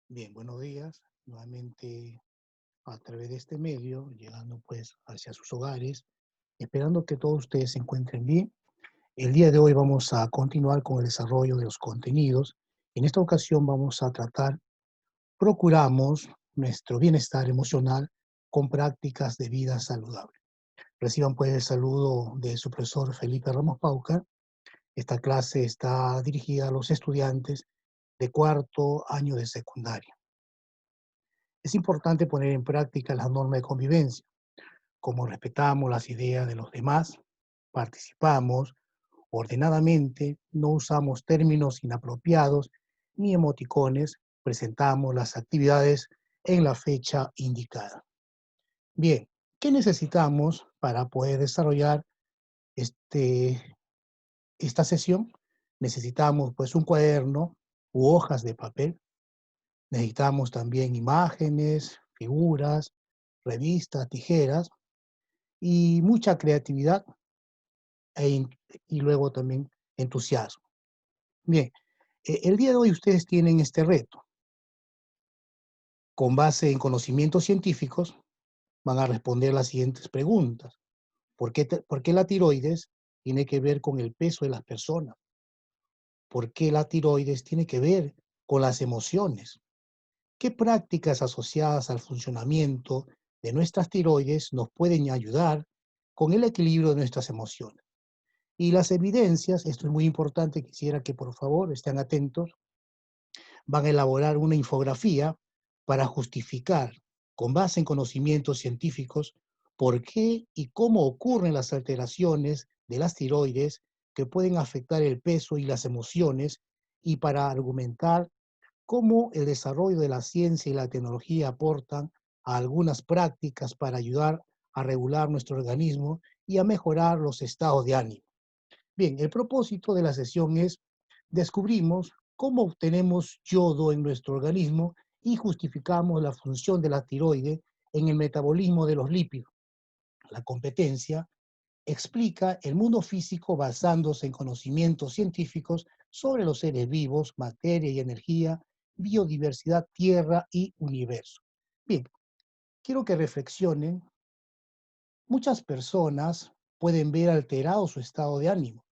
Bien, buenos días. Nuevamente a través de este medio, llegando pues hacia sus hogares, esperando que todos ustedes se encuentren bien. El día de hoy vamos a continuar con el desarrollo de los contenidos. En esta ocasión vamos a tratar, procuramos nuestro bienestar emocional con prácticas de vida saludable. Reciban pues el saludo de su profesor Felipe Ramos Paucar. Esta clase está dirigida a los estudiantes de cuarto año de secundaria. Es importante poner en práctica las normas de convivencia, como respetamos las ideas de los demás, participamos ordenadamente, no usamos términos inapropiados ni emoticones, presentamos las actividades en la fecha indicada. Bien, ¿qué necesitamos para poder desarrollar este, esta sesión? Necesitamos pues un cuaderno u hojas de papel. Necesitamos también imágenes, figuras, revistas, tijeras y mucha creatividad e y luego también entusiasmo. Bien, el día de hoy ustedes tienen este reto. Con base en conocimientos científicos, van a responder las siguientes preguntas. ¿Por qué la tiroides tiene que ver con el peso de las personas? ¿Por qué la tiroides tiene que ver con las emociones? ¿Qué prácticas asociadas al funcionamiento de nuestras tiroides nos pueden ayudar con el equilibrio de nuestras emociones? Y las evidencias, esto es muy importante, quisiera que por favor estén atentos, van a elaborar una infografía para justificar, con base en conocimientos científicos, por qué y cómo ocurren las alteraciones de las tiroides que pueden afectar el peso y las emociones, y para argumentar cómo el desarrollo de la ciencia y la tecnología aportan a algunas prácticas para ayudar a regular nuestro organismo y a mejorar los estados de ánimo. Bien, el propósito de la sesión es descubrimos cómo obtenemos yodo en nuestro organismo y justificamos la función de la tiroide en el metabolismo de los lípidos. La competencia explica el mundo físico basándose en conocimientos científicos sobre los seres vivos, materia y energía, biodiversidad, tierra y universo. Bien, quiero que reflexionen. Muchas personas pueden ver alterado su estado de ánimo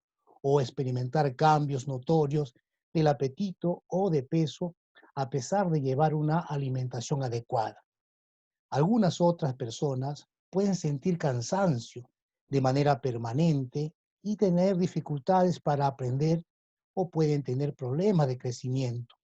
o experimentar cambios notorios del apetito o de peso a pesar de llevar una alimentación adecuada. Algunas otras personas pueden sentir cansancio de manera permanente y tener dificultades para aprender o pueden tener problemas de crecimiento.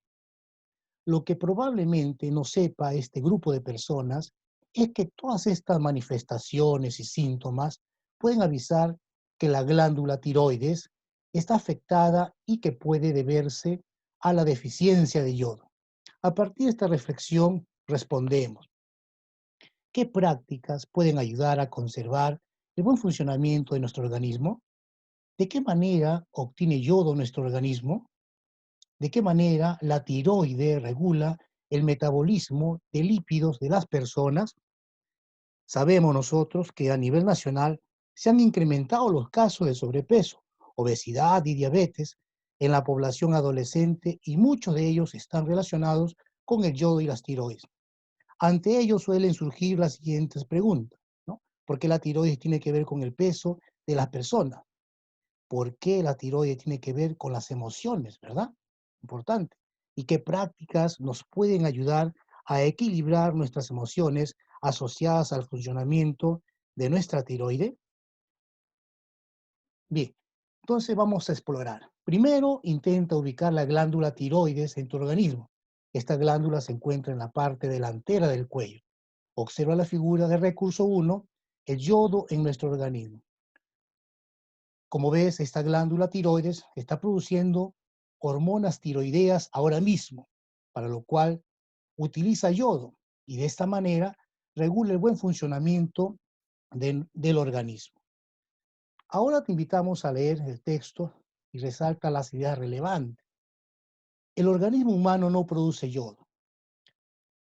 Lo que probablemente no sepa este grupo de personas es que todas estas manifestaciones y síntomas pueden avisar que la glándula tiroides está afectada y que puede deberse a la deficiencia de yodo. A partir de esta reflexión respondemos: ¿qué prácticas pueden ayudar a conservar el buen funcionamiento de nuestro organismo? ¿De qué manera obtiene yodo nuestro organismo? ¿De qué manera la tiroide regula el metabolismo de lípidos de las personas? Sabemos nosotros que a nivel nacional se han incrementado los casos de sobrepeso, obesidad y diabetes en la población adolescente, y muchos de ellos están relacionados con el yodo y las tiroides. Ante ello suelen surgir las siguientes preguntas, ¿no? ¿Por qué la tiroides tiene que ver con el peso de las personas? ¿Por qué la tiroides tiene que ver con las emociones, verdad? Importante. ¿Y qué prácticas nos pueden ayudar a equilibrar nuestras emociones asociadas al funcionamiento de nuestra tiroide? Bien, entonces vamos a explorar. Primero, intenta ubicar la glándula tiroides en tu organismo. Esta glándula se encuentra en la parte delantera del cuello. Observa la figura de recurso 1, el yodo en nuestro organismo. Como ves, esta glándula tiroides está produciendo hormonas tiroideas ahora mismo, para lo cual utiliza yodo y de esta manera regula el buen funcionamiento del organismo. Ahora te invitamos a leer el texto y resalta las ideas relevantes. El organismo humano no produce yodo.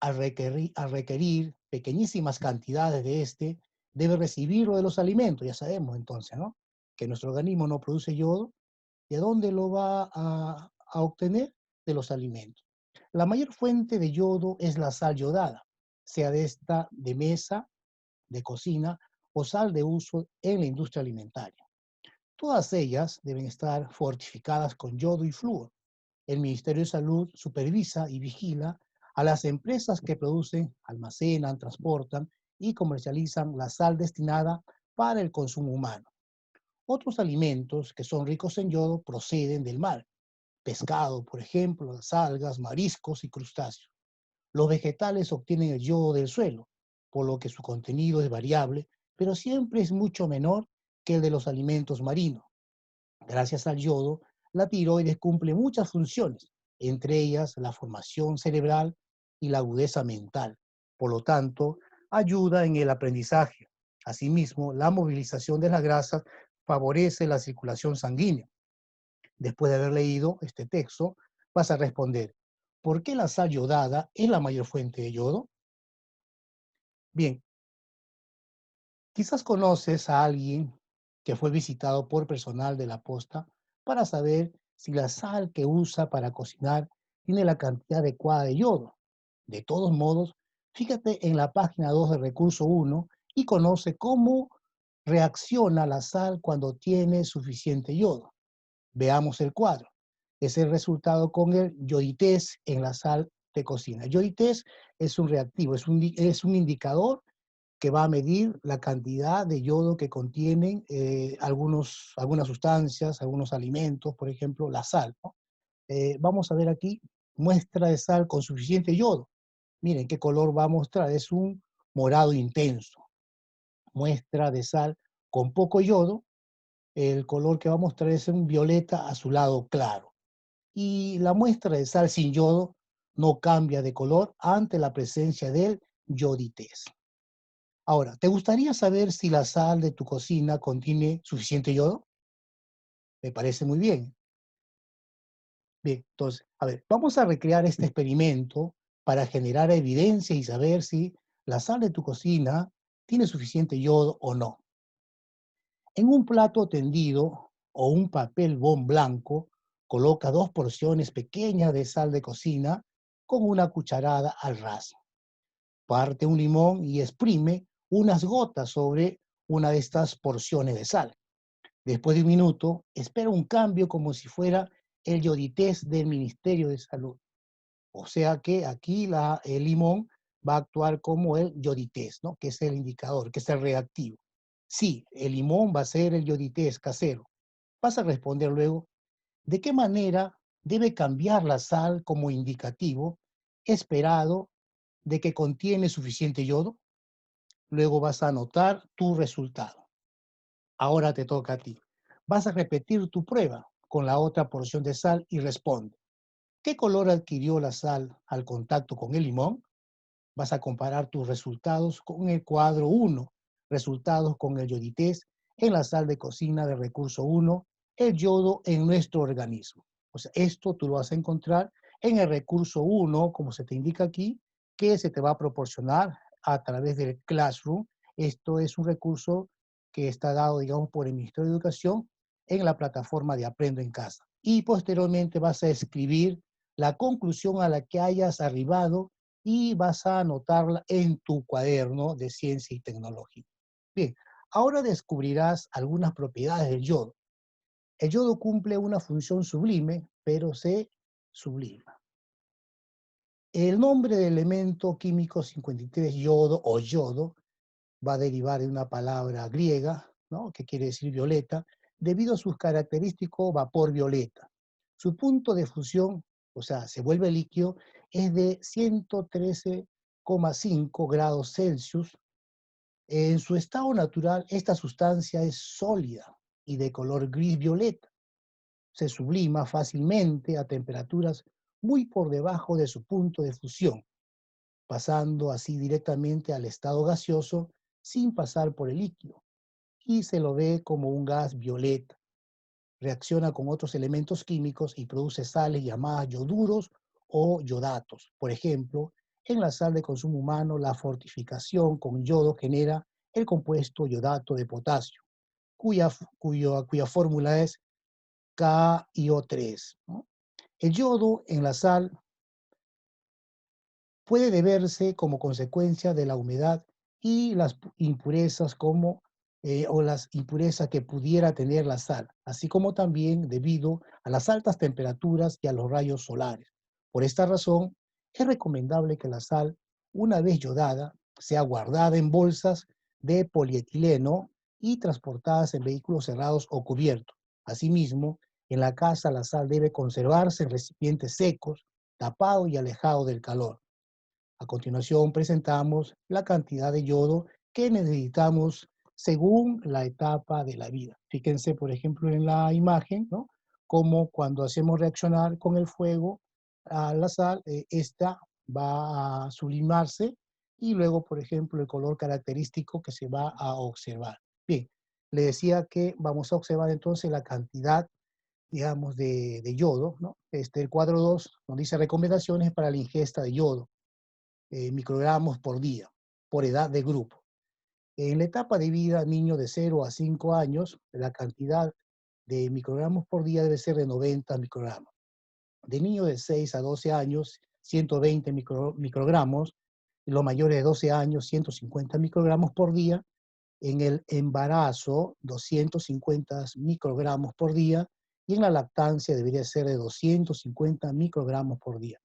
Al requerir pequeñísimas cantidades de este, debe recibirlo de los alimentos. Ya sabemos entonces, ¿no?, que nuestro organismo no produce yodo. ¿De dónde lo va a obtener? De los alimentos. La mayor fuente de yodo es la sal yodada, sea de esta de mesa, de cocina o sal de uso en la industria alimentaria. Todas ellas deben estar fortificadas con yodo y flúor. El Ministerio de Salud supervisa y vigila a las empresas que producen, almacenan, transportan y comercializan la sal destinada para el consumo humano. Otros alimentos que son ricos en yodo proceden del mar. Pescado, por ejemplo, las algas, mariscos y crustáceos. Los vegetales obtienen el yodo del suelo, por lo que su contenido es variable, pero siempre es mucho menor que el de los alimentos marinos. Gracias al yodo, la tiroides cumple muchas funciones, entre ellas la formación cerebral y la agudeza mental. Por lo tanto, ayuda en el aprendizaje. Asimismo, la movilización de las grasas favorece la circulación sanguínea. Después de haber leído este texto, vas a responder, ¿por qué la sal yodada es la mayor fuente de yodo? Bien, quizás conoces a alguien que fue visitado por personal de la posta para saber si la sal que usa para cocinar tiene la cantidad adecuada de yodo. De todos modos, fíjate en la página 2 del recurso 1 y conoce cómo reacciona la sal cuando tiene suficiente yodo. Veamos el cuadro. Es el resultado con el yodités en la sal de cocina. Yodités es un reactivo, es un indicador que va a medir la cantidad de yodo que contienen algunas sustancias, algunos alimentos, por ejemplo, la sal, ¿no? Vamos a ver aquí muestra de sal con suficiente yodo. Miren qué color va a mostrar, es un morado intenso. Muestra de sal con poco yodo, el color que va a mostrar es un violeta azulado claro. Y la muestra de sal sin yodo no cambia de color ante la presencia del yodités. Ahora, ¿te gustaría saber si la sal de tu cocina contiene suficiente yodo? Me parece muy bien. Bien, entonces, a ver, vamos a recrear este experimento para generar evidencia y saber si la sal de tu cocina tiene suficiente yodo o no. En un plato tendido o un papel bond blanco, coloca 2 porciones pequeñas de sal de cocina con una cucharada al ras. Parte un limón y exprime unas gotas sobre una de estas porciones de sal. Después de un minuto, espera un cambio como si fuera el yodités del Ministerio de Salud. O sea que aquí el limón va a actuar como el yodités, ¿no? Que es el indicador, que es el reactivo. Sí, el limón va a ser el yodités casero. Vas a responder luego, ¿de qué manera debe cambiar la sal como indicativo esperado de que contiene suficiente yodo? Luego vas a anotar tu resultado. Ahora te toca a ti. Vas a repetir tu prueba con la otra porción de sal y responde. ¿Qué color adquirió la sal al contacto con el limón? Vas a comparar tus resultados con el cuadro 1, resultados con el yodités en la sal de cocina del recurso 1, el yodo en nuestro organismo. O sea, esto tú lo vas a encontrar en el recurso 1, como se te indica aquí, que se te va a proporcionar a través del Classroom. Esto es un recurso que está dado, digamos, por el Ministerio de Educación en la plataforma de Aprendo en Casa. Y posteriormente vas a escribir la conclusión a la que hayas arribado y vas a anotarla en tu cuaderno de ciencia y tecnología. Bien, ahora descubrirás algunas propiedades del yodo. El yodo cumple una función sublime, pero se sublima. El nombre del elemento químico 53 yodo o yodo va a derivar de una palabra griega, ¿no? Que quiere decir violeta, debido a sus característicos vapor violeta. Su punto de fusión, o sea, se vuelve líquido, es de 113,5 grados Celsius. En su estado natural, esta sustancia es sólida y de color gris violeta. Se sublima fácilmente a temperaturas muy por debajo de su punto de fusión, pasando así directamente al estado gaseoso sin pasar por el líquido, y se lo ve como un gas violeta. Reacciona con otros elementos químicos y produce sales llamadas yoduros o yodatos. Por ejemplo, en la sal de consumo humano, la fortificación con yodo genera el compuesto yodato de potasio, cuya fórmula es KIO3, ¿no? El yodo en la sal Puede deberse como consecuencia de la humedad y las impurezas o las impurezas que pudiera tener la sal, así como también debido a las altas temperaturas y a los rayos solares. Por esta razón, es recomendable que la sal, una vez yodada, sea guardada en bolsas de polietileno y transportadas en vehículos cerrados o cubiertos. Asimismo, en la casa la sal debe conservarse en recipientes secos, tapado y alejado del calor. A continuación presentamos la cantidad de yodo que necesitamos según la etapa de la vida. Fíjense, por ejemplo, en la imagen, ¿no? Como cuando hacemos reaccionar con el fuego a la sal, esta va a sublimarse y luego, por ejemplo, el color característico que se va a observar. Bien, le decía que vamos a observar entonces la cantidad, digamos, de yodo, ¿no? El cuadro 2 nos dice recomendaciones para la ingesta de yodo, microgramos por día, por edad de grupo. En la etapa de vida, niño de 0 a 5 años, la cantidad de microgramos por día debe ser de 90 microgramos. De niño de 6 a 12 años, 120 microgramos. Y los mayores de 12 años, 150 microgramos por día. En el embarazo, 250 microgramos por día. Y en la lactancia debería ser de 250 microgramos por día.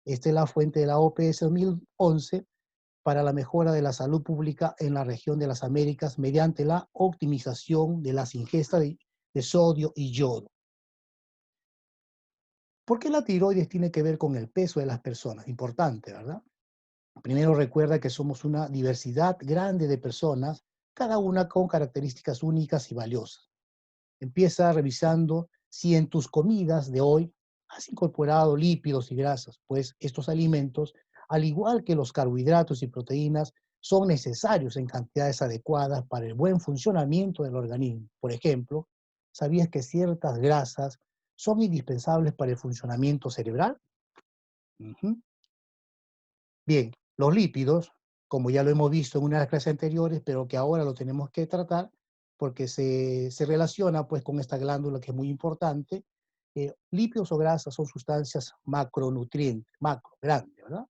Esta es la fuente de la OPS 2011 para la mejora de la salud pública en la región de las Américas mediante la optimización de las ingestas de sodio y yodo. ¿Por qué la tiroides tiene que ver con el peso de las personas? Importante, ¿verdad? Primero recuerda que somos una diversidad grande de personas, cada una con características únicas y valiosas. Empieza revisando si en tus comidas de hoy has incorporado lípidos y grasas, pues estos alimentos, al igual que los carbohidratos y proteínas, son necesarios en cantidades adecuadas para el buen funcionamiento del organismo. Por ejemplo, ¿sabías que ciertas grasas son indispensables para el funcionamiento cerebral? Ujú. Bien, los lípidos, como ya lo hemos visto en una de las clases anteriores, pero que ahora lo tenemos que tratar porque se relaciona pues con esta glándula que es muy importante. Lípidos o grasas son sustancias macronutrientes, macro, grandes, ¿verdad?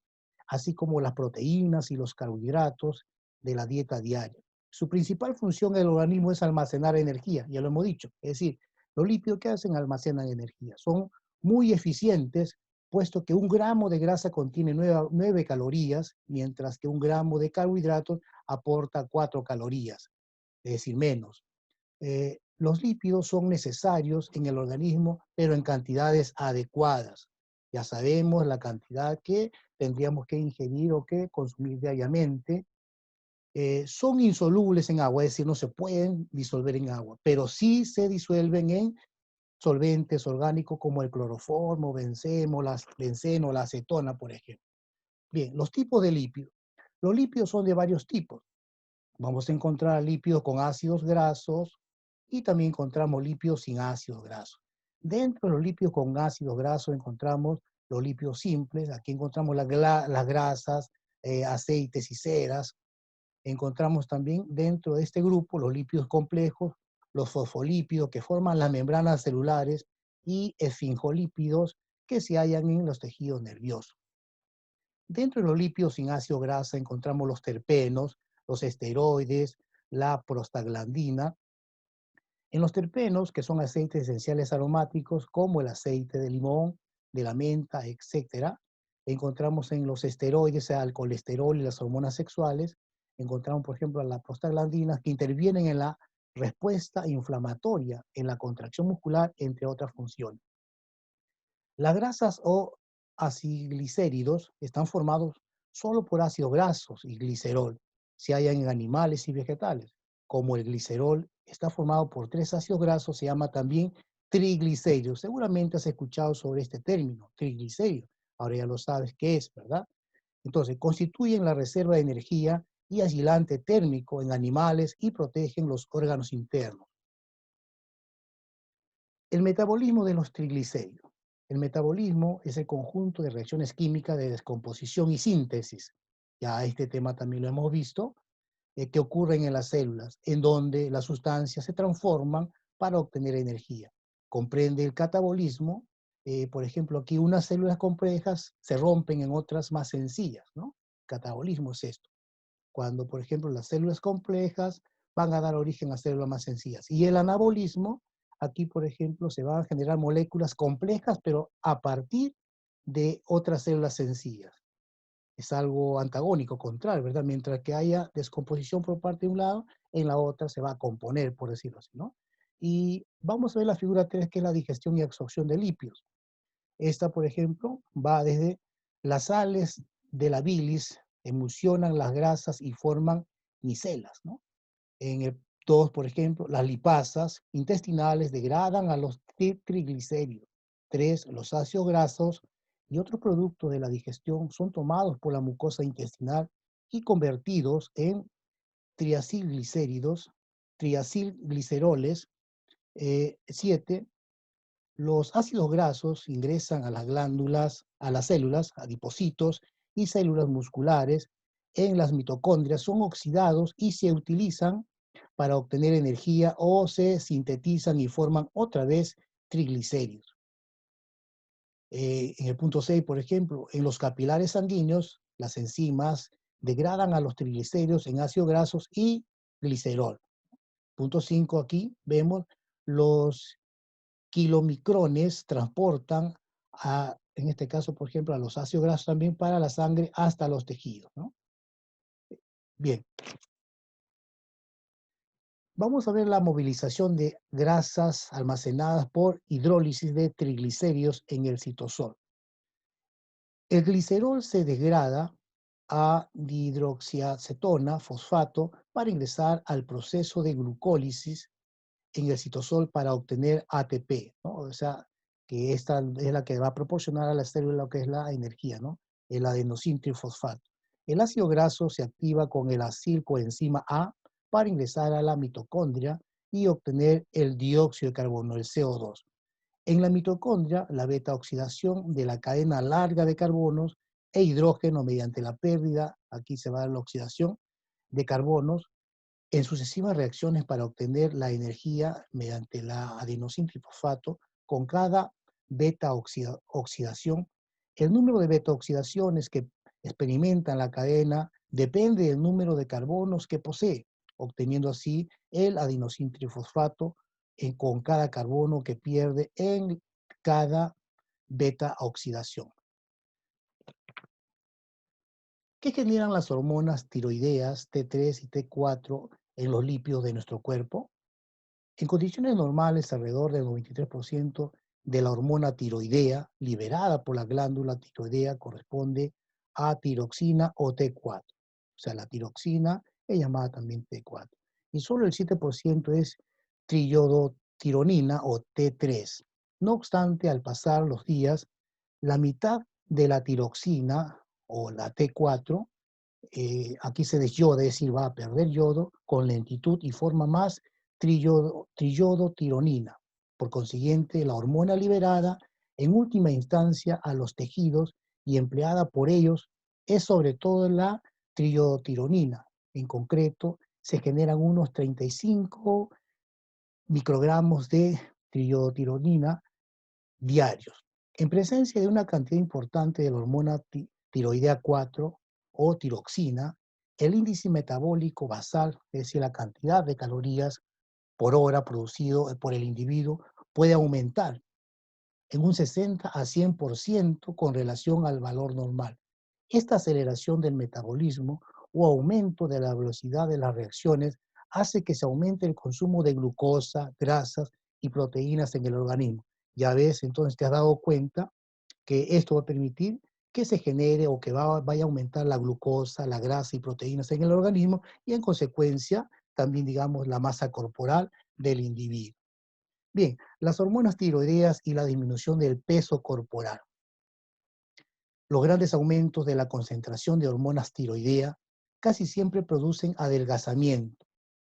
Así como las proteínas y los carbohidratos de la dieta diaria. Su principal función en el organismo es almacenar energía, ya lo hemos dicho. Es decir, los lípidos que hacen almacenan energía. Son muy eficientes puesto que un gramo de grasa contiene 9 calorías, mientras que un gramo de carbohidratos aporta 4 calorías, es decir, menos. Los lípidos son necesarios en el organismo, pero en cantidades adecuadas. Ya sabemos la cantidad que tendríamos que ingerir o que consumir diariamente. Son insolubles en agua, es decir, no se pueden disolver en agua, pero sí se disuelven en solventes orgánicos como el cloroformo, benceno, la acetona, por ejemplo. Bien, los tipos de lípidos. Los lípidos son de varios tipos. Vamos a encontrar lípidos con ácidos grasos y también encontramos lípidos sin ácidos grasos. Dentro de los lípidos con ácidos grasos encontramos los lípidos simples. Aquí encontramos las grasas, aceites y ceras. Encontramos también dentro de este grupo los lípidos complejos, los fosfolípidos que forman las membranas celulares y esfingolípidos que se hallan en los tejidos nerviosos. Dentro de los lípidos sin ácido grasa encontramos los terpenos, los esteroides, la prostaglandina. En los terpenos, que son aceites esenciales aromáticos como el aceite de limón, de la menta, etcétera, encontramos en los esteroides el colesterol y las hormonas sexuales. Encontramos, por ejemplo, las prostaglandinas que intervienen en la respuesta inflamatoria, en la contracción muscular, entre otras funciones. Las grasas o aciglicéridos están formados solo por ácidos grasos y glicerol. Se hallan en animales y vegetales. Como el glicerol está formado por 3 ácidos grasos, se llama también triglicéridos. Seguramente has escuchado sobre este término, triglicéridos. Ahora ya lo sabes qué es, ¿verdad? Entonces, constituyen la reserva de energía y aislante térmico en animales y protegen los órganos internos. El metabolismo de los triglicéridos. El metabolismo es el conjunto de reacciones químicas de descomposición y síntesis. Ya este tema también lo hemos visto, que ocurren en las células, en donde las sustancias se transforman para obtener energía. Comprende el catabolismo, Por ejemplo, aquí unas células complejas se rompen en otras más sencillas, ¿no? Catabolismo es esto. Cuando, por ejemplo, las células complejas van a dar origen a células más sencillas. Y el anabolismo, aquí, por ejemplo, se van a generar moléculas complejas, pero a partir de otras células sencillas. Es algo antagónico, contrario, ¿verdad? Mientras que haya descomposición por parte de un lado, en la otra se va a componer, por decirlo así, ¿no? Y vamos a ver la figura 3, que es la digestión y absorción de lípidos. Esta, por ejemplo, va desde las sales de la bilis, emulsionan las grasas y forman micelas, ¿no? En el 2, por ejemplo, las lipasas intestinales degradan a los triglicéridos. 3, los ácidos grasos y otros productos de la digestión son tomados por la mucosa intestinal y convertidos en triacilglicéridos, triacilgliceroles. 7, los ácidos grasos ingresan a las glándulas, a las células, adipocitos y células musculares en las mitocondrias, son oxidados y se utilizan para obtener energía o se sintetizan y forman otra vez triglicéridos. En el punto 6, por ejemplo, en los capilares sanguíneos, las enzimas degradan a los triglicéridos en ácidos grasos y glicerol. Punto 5, aquí vemos los kilomicrones transportan en este caso, por ejemplo, a los ácidos grasos también para la sangre hasta los tejidos, ¿no? Bien, vamos a ver la movilización de grasas almacenadas por hidrólisis de triglicéridos en el citosol. El glicerol se degrada a dihidroxiacetona, fosfato, para ingresar al proceso de glucólisis en el citosol para obtener ATP, ¿no? O sea, que esta es la que va a proporcionar a la célula lo que es la energía, ¿no? El adenosín trifosfato. El ácido graso se activa con el acilcoenzima A para ingresar a la mitocondria y obtener el dióxido de carbono, el CO2. En la mitocondria, la beta-oxidación de la cadena larga de carbonos e hidrógeno mediante la pérdida, aquí se va a dar la oxidación de carbonos, en sucesivas reacciones para obtener la energía mediante la adenosín-trifosfato. Con cada beta-oxidación, el número de beta-oxidaciones que experimentan la cadena depende del número de carbonos que posee, obteniendo así el adenosín-trifosfato con cada carbono que pierde en cada beta-oxidación. ¿Qué generan las hormonas tiroideas T3 y T4 en los lípidos de nuestro cuerpo? En condiciones normales, alrededor del 93% de la hormona tiroidea liberada por la glándula tiroidea corresponde a tiroxina o T4. O sea, la tiroxina es llamada también T4. Y solo el 7% es triiodotironina o T3. No obstante, al pasar los días, la mitad de la tiroxina o la T4 aquí se desyoda, es decir, va a perder yodo con lentitud y forma más triiodotironina. Por consiguiente, la hormona liberada en última instancia a los tejidos y empleada por ellos es sobre todo la triiodotironina. En concreto, se generan unos 35 microgramos de triiodotironina diarios. En presencia de una cantidad importante de la hormona tiroidea 4 o tiroxina, el índice metabólico basal, es decir, la cantidad de calorías por hora producido por el individuo, puede aumentar en un 60 a 100% con relación al valor normal. Esta aceleración del metabolismo o aumento de la velocidad de las reacciones hace que se aumente el consumo de glucosa, grasas y proteínas en el organismo. Ya ves, entonces te has dado cuenta que esto va a permitir que se genere o que vaya a aumentar la glucosa, la grasa y proteínas en el organismo y en consecuencia también, digamos, la masa corporal del individuo. Bien, las hormonas tiroideas y la disminución del peso corporal. Los grandes aumentos de la concentración de hormonas tiroidea casi siempre producen adelgazamiento,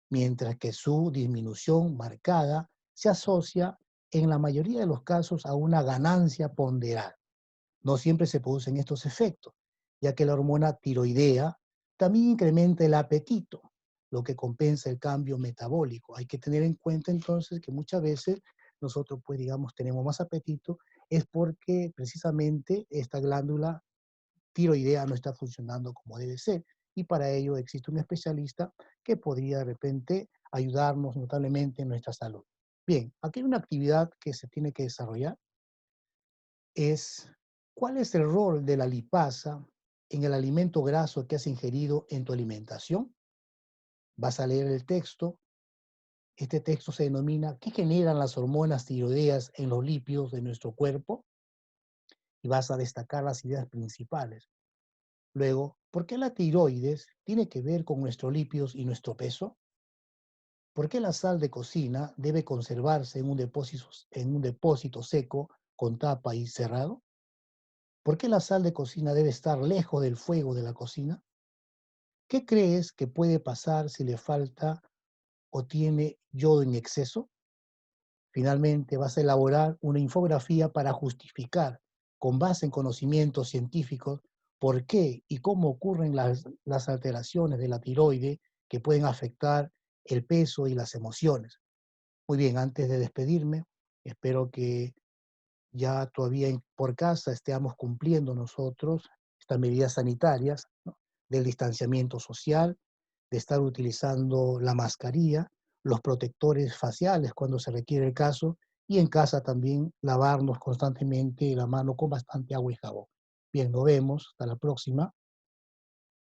mientras que su disminución marcada se asocia en la mayoría de los casos a una ganancia ponderal. No siempre se producen estos efectos, ya que la hormona tiroidea también incrementa el apetito, lo que compensa el cambio metabólico. Hay que tener en cuenta entonces que muchas veces nosotros, pues digamos, tenemos más apetito es porque precisamente esta glándula tiroidea no está funcionando como debe ser. Y para ello existe un especialista que podría de repente ayudarnos notablemente en nuestra salud. Bien, aquí hay una actividad que se tiene que desarrollar, es cuál es el rol de la lipasa en el alimento graso que has ingerido en tu alimentación. Vas a leer el texto. Este texto se denomina ¿qué generan las hormonas tiroideas en los lípidos de nuestro cuerpo? Y vas a destacar las ideas principales. Luego, ¿por qué la tiroides tiene que ver con nuestros lípidos y nuestro peso? ¿Por qué la sal de cocina debe conservarse en un depósito seco con tapa y cerrado? ¿Por qué la sal de cocina debe estar lejos del fuego de la cocina? ¿Qué crees que puede pasar si le falta o tiene yodo en exceso? Finalmente, vas a elaborar una infografía para justificar, con base en conocimientos científicos, por qué y cómo ocurren las alteraciones de la tiroide que pueden afectar el peso y las emociones. Muy bien, antes de despedirme, espero que ya todavía por casa estemos cumpliendo nosotros estas medidas sanitarias, ¿no? Del distanciamiento social, de estar utilizando la mascarilla, los protectores faciales cuando se requiere el caso, y en casa también lavarnos constantemente la mano con bastante agua y jabón. Bien, nos vemos. Hasta la próxima.